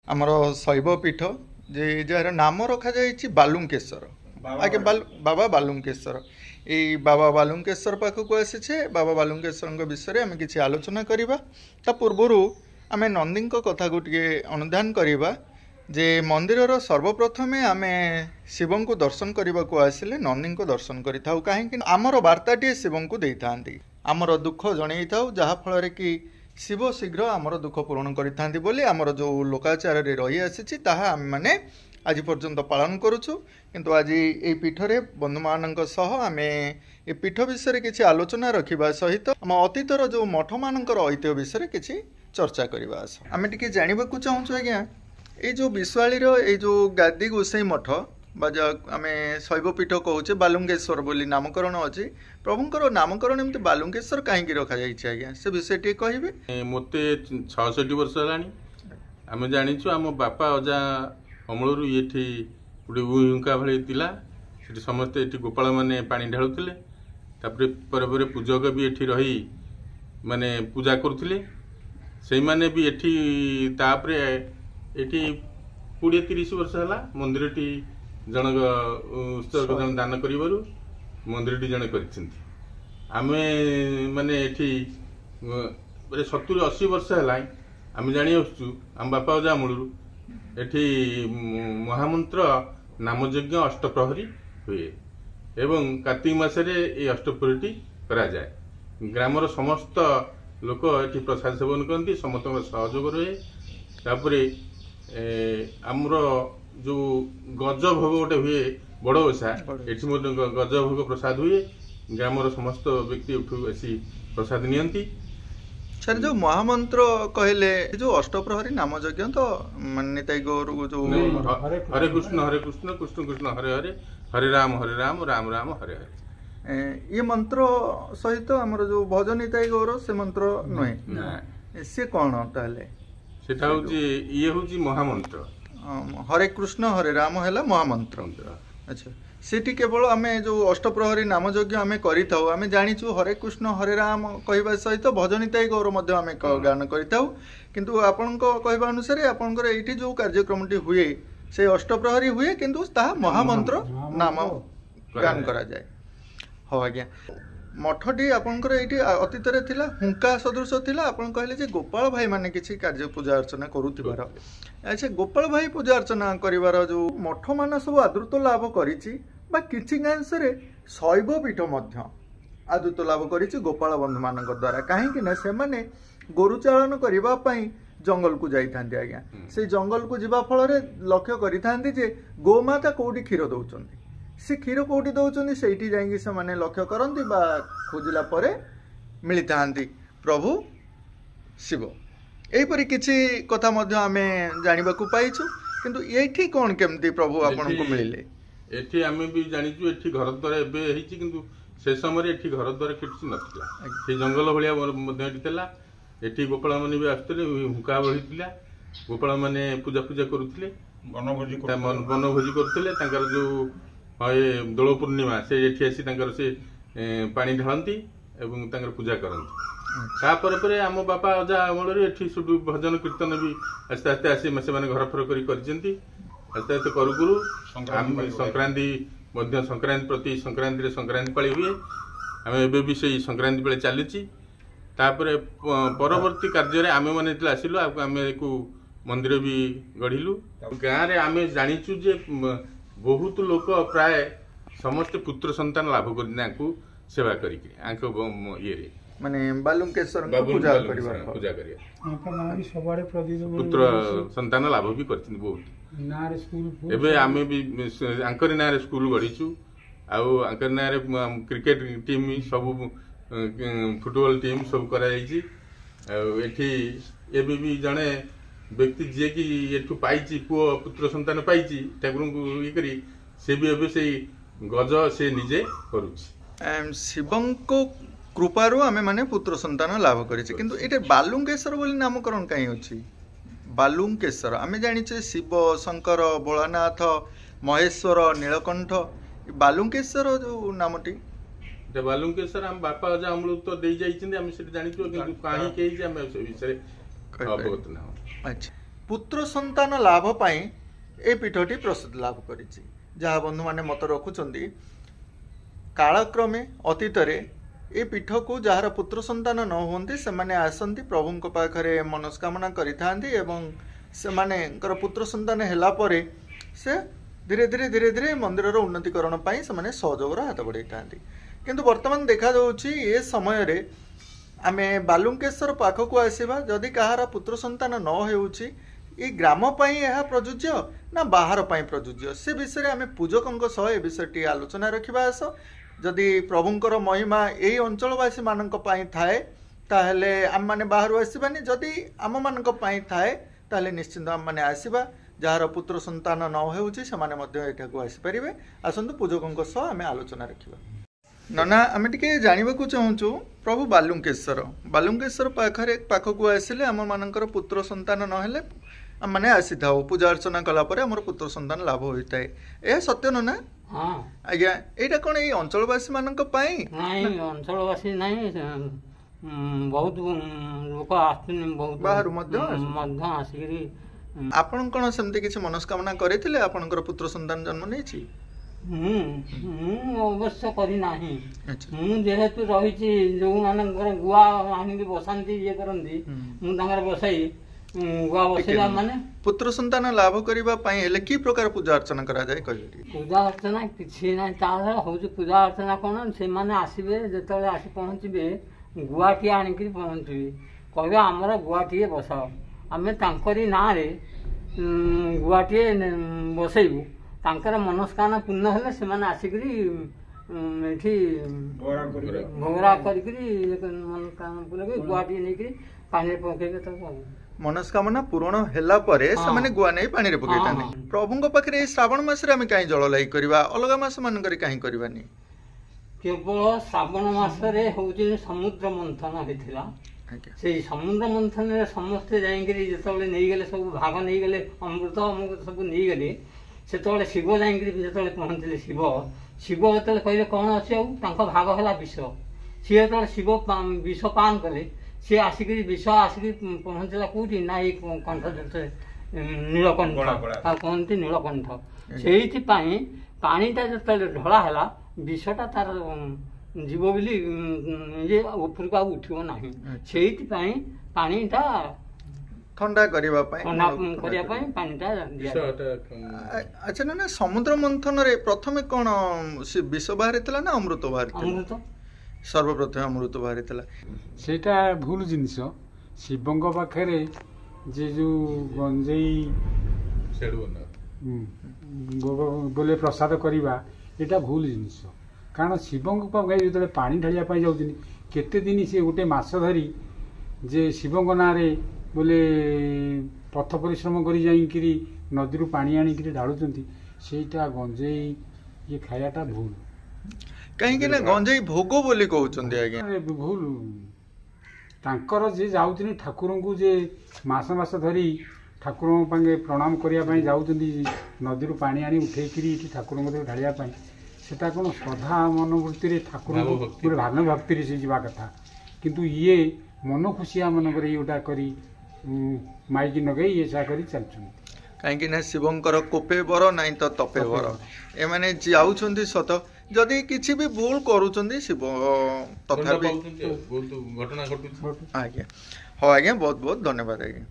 आमर शैव पीठ जे जार नाम रखा जाइए बालुंकेश्वर आगे बाबा बालुंकेश्वर ये बाबा बालुंकेश्वर पाखक आसीचे बाबा बालुंकेश्वर विषय आम कि आलोचना करवा ता पूर्वर आम नंदी कथा को अनुधान करवा जे मंदिर सर्वप्रथम आम शिव को दर्शन करने को आसिले नंदी को दर्शन करें कहीं आमर वार्ताटी शिव को दे था आमर दुख जन जहाँफल कि शिव शीघ्र आमर दुख पूरण करें बोली आमर जो लोकाचार रही आसी आम मैंने आज पर्यंत पालन करुचु किंतु आज ये पीठरे बंधु मानक सह आम ये पीठ विषय किसी आलोचना रखा सहित आम अतीतर जो मठ मानकर ऐतिह्य विषय किसी चर्चा करवा आम टे जानवा चाहूँ आज्ञा ये जो विश्वाड़ी ये जो गादी गोसाई मठ आम शैव पीठ कहूचे बालुंकेश्वर बोली नामकरण अच्छी प्रभुंर नामकरण एमती बालुंकेश्वर कहीं रखा जाइए आज्ञा से विषय टी कहे मत 66 वर्ष है आम जाचु आम बापा अजा अमलू ये गोटे उहुंका भाई समस्ते ये गोपाल मैंने पानी ढालुले पर पूजक भी ये रही माने पूजा करुले से मैंने भी ये 20-30 वर्ष है मंदिर टी जनक उत्सर्ग जन दान कर मंदिर टी जन करें माने ये 70-80 वर्ष है आम जानी आसु आम बापा अजा मूलू एठी महामंत्र नामयज्ञ अष्टप्रहरी हुए एवं कार्तिक मासरे ये अष्टप्रहरी करा जाए ग्रामर समस्त लोक ये प्रसाद सेवन करती समस्त सहयोग रहे तापर आमर जो गज भोग गोटे हुए बड़ ओषा ये गज भोग प्रसाद हुए ग्रामर समस्त व्यक्ति उठू आसी प्रसाद नियंती सर जो महामंत्र कहले जो अष्टप्रहरी नाम यज्ञ तो मान्यता गौर जो हरे कृष्ण कृष्ण कृष्ण हरे हरे हरे राम राम राम हरे हरे ये मंत्र सहित आमर जो भजन निताई गौर से मंत्र नुहे सी कौन ताले सेटा होची ये होची महामंत्र हरे कृष्ण हरे राम है महामंत्र अच्छा सेठी केवल आम जो अष्टप्रहरी नाम यज्ञ आम करें जाचु हरे कृष्ण हरे राम कहवा सहित भजनिताई गौर आम गान करें किंतु आपण कहवा अनुसार आपंकर ये जो कार्यक्रम हुए से अष्टप्रहरी हुए किंतु ताहा महामंत्र नाम गान करा जाए हाँ आज्ञा मठटी आपंकर ये अतीत हुंका सदृश थिला आपन कहले गोपाल भाई माने किसी कार्य पूजा अर्चना करुथिबार अच्छा गोपाल भाई पूजा अर्चना करिवार जो मठ मान सब आदृत लाभ करिछि बा किछि गांसरे शैव पीठ मध्य आदृत लाभ करिछि गोपाल बंधु मानक द्वारा कहीं ना से माने गोरु चालन करबा पई जंगल को जाइथांती आज्ञा से जंगल को जिबा फल रे लक्ष्य करिथांती जे गोमाता कोठी क्षीर दउचंती से क्षीर कौटी दौरान से माने लक्ष्य करती खोजला मिली था प्रभु शिव यहीपरि किसी कथा आम जानवा पाइछु किंतु ये कौन केमती प्रभु आपन को मिले एठी आम भी जानिचु एठी घर द्वार एबे किंतु से समय एठी घर द्वार किछि नथिला से जंगल भलिया मध्यला एठी गोपाल माने भी आस्तले हुंका बहितला गोपाल माने पूजा पूजा करुथिले वनभोजी करुथिले तांकर जो ये दोल पूर्णिमा से ये आसी से पानी ढालती एवं पूजा करती आम बापा अजा अमल ये भजन कीर्तन भी आस्ते आस्ते आसी से घर फर कर आस्ते आस्ते करू संक्रांति संक्रांति प्रति संक्रांति संक्रांति पाली हुए आम एबे भी से संक्रांति बेले चलुची परवर्ती कार्य आम मैंने आसिलु आम मंदिर भी गढ़िलु गाँव में आम जाचु जे बहुत लोक प्राय समस्त पुत्र संतान लाभ कर सेवा करिए माने बालुंकेश्वर पूजा पुत्र संतान लाभ भी करथिन बहुत एबे आमे भी आंकर नारे स्कूल गढ़ीचु आउ आंकर नारे क्रिकेट टीम सब फुटबॉल टीम सब करा जाइछि एठी एबे भी जणे व्यक्ति जी कि एठू पाइछि पुओ पुत्र संतान पाइछि ठाकुर को ये करी से भी एबे से गज से निजे करूछि शिवं को कृपारू आमे माने पुत्र संतान लाभ करिछि किंतु एटे बालुंकेश्वर बोली नामकरण काई अछि बालुंकेश्वर आमे जानिछे शिव शंकर भोलानाथ महेश्वर नीलकंठ बालुंकेश्वर जो नामटी बालुंकेश्वर हम बापा अजा अमृत तो दे जाइछिन हम से जानिछु किंतु काहे केहि जे हम विषय अवगत ना अच्छा पुत्र संतान लाभ पाई ए पीठटी प्रसिद्धि लाभ करिछि जहाँ बंधु माने मत रखुचंदी कालक्रमे अतीत ए पीठ को जार पुत्र संतान न होती से माने आसंती प्रभु पाखरे मनस्कामना करिथांती एवं से माने पुत्र संतान हैला परे से धीरे धीरे धीरे धीरे मंदिर उन्नतिकरण पाई से माने सहयोगर हाथ बढ़ाई थांती किंतु वर्तमान देखा जाउछि ए समय रे आमे बालुंकेश्वर पाखक आसीबा जदि कहार पुत्र संतान न हेउछि ए ग्राम पाई यह प्रযোज्य ना बाहर पाई प्रযোज्य से विषय आमे पूजकों सह ए विषयटी आलोचना रखिबा आस जदि प्रभुंकर महिमा यही अंचलवासी मानक पाई थाए ताहले आम माने बाहर आसीबानी जदि आम मानक पाई थाए ताहले निश्चिंत आम माने आसीबा जार पुत्र संतान न हेउछि से माने मध्ये एठाकू आसी परिबे आसंतु पूजकों सह आमे आलोचना रखिबा नाना आम टे जानवाक चाहूँ प्रभु बालुंकेश्वर पाखरे पाखक आसिले आम मानकर पुत्र संतान नहेले आम मैंने आसी था पूजा अर्चना कलापर आम पुत्र संतान लाभ होता है यह सत्य ना आज्ञा यहाँ कौन ये अंचलवासी मानक अंचलवासी नहीं बहुत लोक बाहर आसिक आपण कौन सेमती किसी मनस्कामना करते आपणकर पुत्र संतान जन्म नहीं अवश्य करना जेहेतु रही जो मान गुआ आनिक बसाती ये करती मुझे बसाई गुआ बसैला माने पुत्र संतान लाभ करने कि प्रकार पूजा अर्चना करा जाए पूजा अर्चना किसी ना हूँ पूजा अर्चना कौन से मैंने आसबे जो आसी पहुँचे गुआटी आणिक पहुँचे कह आमर गुआटी बसाओ आम तरी ना गुआटी बसैबू तांकर मनस्कामना पूर्ण हेले से माने आसिकरी एठी भोगरा करिकरी मनस्कामना पूर्ण गुआटी नेकरी पानी पकेबे त मनस्कामना पूर्ण हेला परे से माने गुआ नै पानी रे पकेतानी प्रभुଙ୍କ पाखरे श्रावण मास रे हम काई जळ लाई करबा अलगा मास मान करे काई करबानी केवल श्रावण मास रे होउची समुद्र मंथन हेथिला से समुद्र मंथन रे समस्त जाईकरी जेतले नै गेले सब भाग नै गेले अमृत अमृत सब नै गेले से शिव जाइए जो पहुँचले शिव शिव जो कहले कौन अच्छे भाग है विष सी जो शिव विष पान कले सी आसिक विष आसिक पहुँचला कौटी ना ये कंठ नीलकंठ कहते नीलकंठ से पानीटा जो ढला है विषटा तार जीव बोली ये उपरक आ उठो ना से पानीटा ठंडा करबा अच्छा ना समुद्र मंथन रे प्रथमे कौन विष बाहरी ना अमृत बाहरी सर्वप्रथम अमृत बाहरी सेटा भूल जिनिस शिवंग पाखरे जे जो गंजेई बोले प्रसाद करवा एटा भूल जिनिस कारण शिवंग पाखे जो पानी ढालिया जाऊँ केते दिन सी गोटे मास धरी जे शिवंग ना बोले पथ परिश्रम कर नदी पानी आणिक ढालुंट सेटा गंजेई ये खायाटा भूल कहीं ना गंजेई भोग बोली कहते भूल तांकर जे जाऊँ ठाकुर को जे मास मास धरी ठाकुर पांगे प्रणाम करने जाऊँगी नदी पानी आनी उठेकरी ठाकुर ढालिया सेटा कौन श्रद्धा मनोवृत्ति ठाकुर भावना भक्ति से जावा कथा किंतु ये मन खुशिया मनक योटा करी माइकी नगई ये कर चलते कहीं शिवंकर कोपे बर नाई तो तपे बर एमाने जाउछंती सत जदि किछि भी भूल करूछंती शिव तथापि घटना घटू आज्ञा हाँ आज्ञा बहुत बहुत धन्यवाद आज्ञा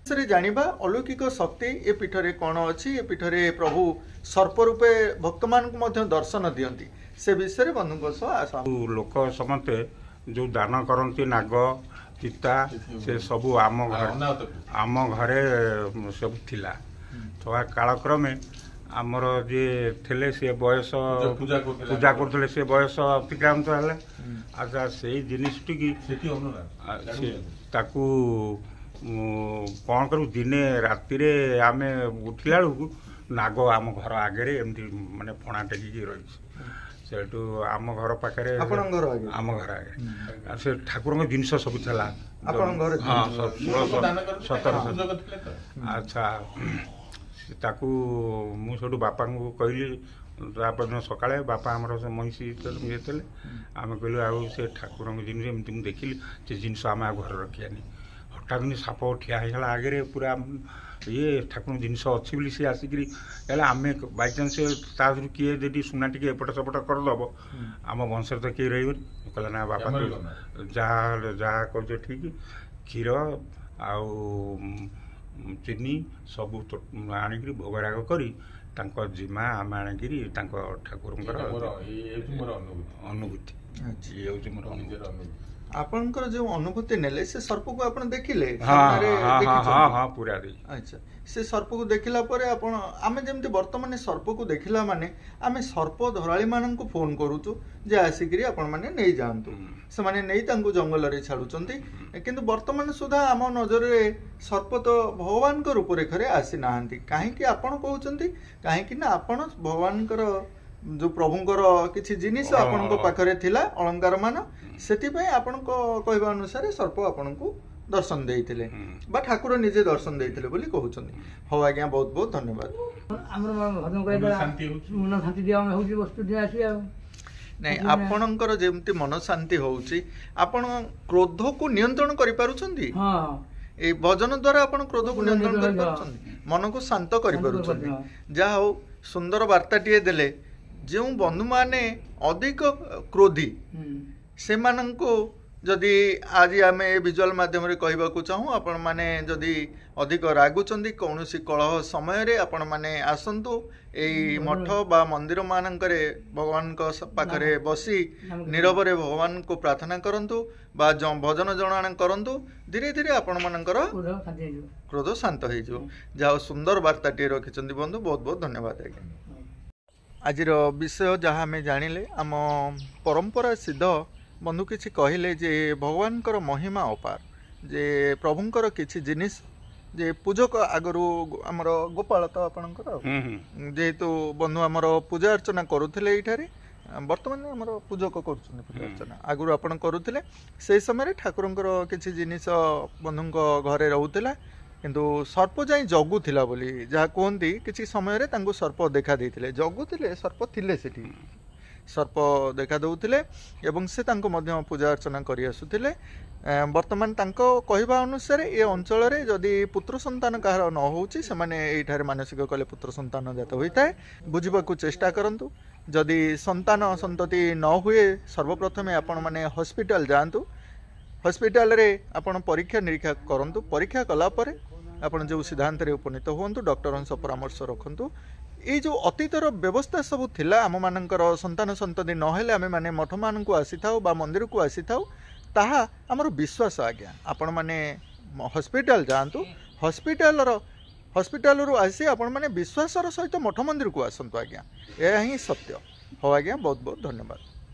सर जानिबा अलौकिक शक्ति ए पीठरे कौन अच्छी ए पीठरे प्रभु सर्प रूपे भक्त मान को दर्शन दियंती से विषय बंधु आशा लोक समते जो दान करती नाग चिता से सबू आम घरे सब थिला तो कालक्रमे आमर जे थे से बयस पूजा करते से बयस अतिक्रांत है अच्छा से जिनटी ताकू कौन करूँ दिने राति आम उठला बेलू नाग आम घर आगे एमती माने फणा टेकिकी रही सेठू आम घर पाखे आम घर आगे से ठाकुर जिनस सब था हाँ 17 अच्छा ताकू मुझे बापा को कहली सकाଳେ बापा आमर महिषी ये आम कहलु आउ से ठाकुर जिन देखिली से जिनस आम घर रखियानी हठात साप ठिया होगा आगे पूरा ये ठाकुर जिनस अच्छी बोली सी आसिकी आम बाईचान्स तादू किए जी सुना टी एपट सेपट करदेव आम वंश तो किए रही कहला ना बापा तू जहाँ कर ठीक क्षीर आउ चीनी सब आणिक भोगराग करी जिमा आम आणिक ठाकुर अनुभूति ये हूँ मोर अनुभूति आपनकर जो अनुभूति नेले से सर्प को आपण देखिले हाँ पूरा अच्छा से सर्प को देखिला परे आपण आमे जेमति वर्तमान सर्प को देखिला माने आमे सर्प धराली मानन को फोन करूचु जे आसिकरी आपण माने नै जानतु से माने नै तांको जंगल रे छाडुचंती किंतु वर्तमान सुधा आम नजर रे सर्प तो भगवान को रूप रेखा रे आसी नाहंती काहे कि आपण कहउचंती काहे कि ना आपण भगवान कर जो प्रभुंकर किछि जिनिस आपण को पाखरे थिला अलंकार मान सेति पय आपण को कहबा अनुसार सर्प आपण को दर्शन देइथिले बा ठाकुर निजे दर्शन देइथिले बोली कहउचंती हो आज्ञा बहुत बहुत धन्यवाद हमर भजन कइबा मन शांति दिया होउची वस्तु दिया आसी आ नहीं आपणकर जेमति मन शांति होउची आपण क्रोध को नियंत्रण करि पारुचंती हां ए भजन द्वारा आपण क्रोध को नियंत्रण करि पारुचंती मन को शांत करि पारुचंती जा हो सुंदर वार्ताटिए देले जो बंधु माने अधिक क्रोधी से माननको जदि आज आम विजुअल माध्यम रे कहबा को चाहूँ आपण माने जदि अधिक रागुचंदी कौनसी कलह समय रे आपण माने आसंतु एई मठ बा मंदिर मानकरे भगवान को पाखरे बसी नीरव रे भगवान को प्रार्थना करंतु बा भजन जनाण करंतु धीरे धीरे आपण मानकर क्रोध शांत हो जो जहाँ सुंदर वार्ताटी रखिचंदी बंधु बहुत बहुत धन्यवाद आज्ञा आजिर विषय जहाँ आम जानिले आम परंपरा सिद्ध बंधु किछि कहिले जे भगवान कर महिमा अपार जे प्रभुंकर किछि जिनिस जे पूजक आगरू आमर गोपाल तो आपणकर जेहेतु बंधु आमर पूजा अर्चना करुथिले एठारे वर्तमान आमर पूजक करुछन पूजा अर्चना आगरू आपण करुथिले से समय ठाकुरंकर किछि जिनिस बंधुंक घरे रहउथिला किंतु सर्प जाई जगुथिला बोली जहाँ कहती किसी समय रे तांको सर्प देखा देइथिले जगुथिले सर्प थिले सेठी सर्प देखा दउथिले एवं से तांको मध्य पूजा अर्चना करि आसुथिले वर्तमान तांको कहबा अनुसार ए अंचल रे जदि पुत्र संतान कहार न होउची से माने एठारे मानसिक कले पुत्र संतान जात होइताय बुझिबाकू चेष्टा करंतु जदि संतान संतति न हुए सर्वप्रथमे आपण माने हॉस्पिटल जांतु हॉस्पिटल रे आपण परीक्षा निरीक्षा करंतु परीक्षा कला परे आपण जो सिद्धांत रे उपनीत होंतु डॉक्टर परामर्श रखंतु ये जो अतीतर व्यवस्था सब थिला आम मानकर संतान संतति नहेले आमे माने मठ मान को आसी थाउ बा मंदिर को आसी थाउ ताहा हमर विश्वास आज्ञा आपण माने हॉस्पिटल जांतु हॉस्पिटल रो आसी आपण माने विश्वासर सहित मठ मंदिर को आसंतु आज्ञा यह ही सत्य हो आज्ञा बहुत बहुत धन्यवाद।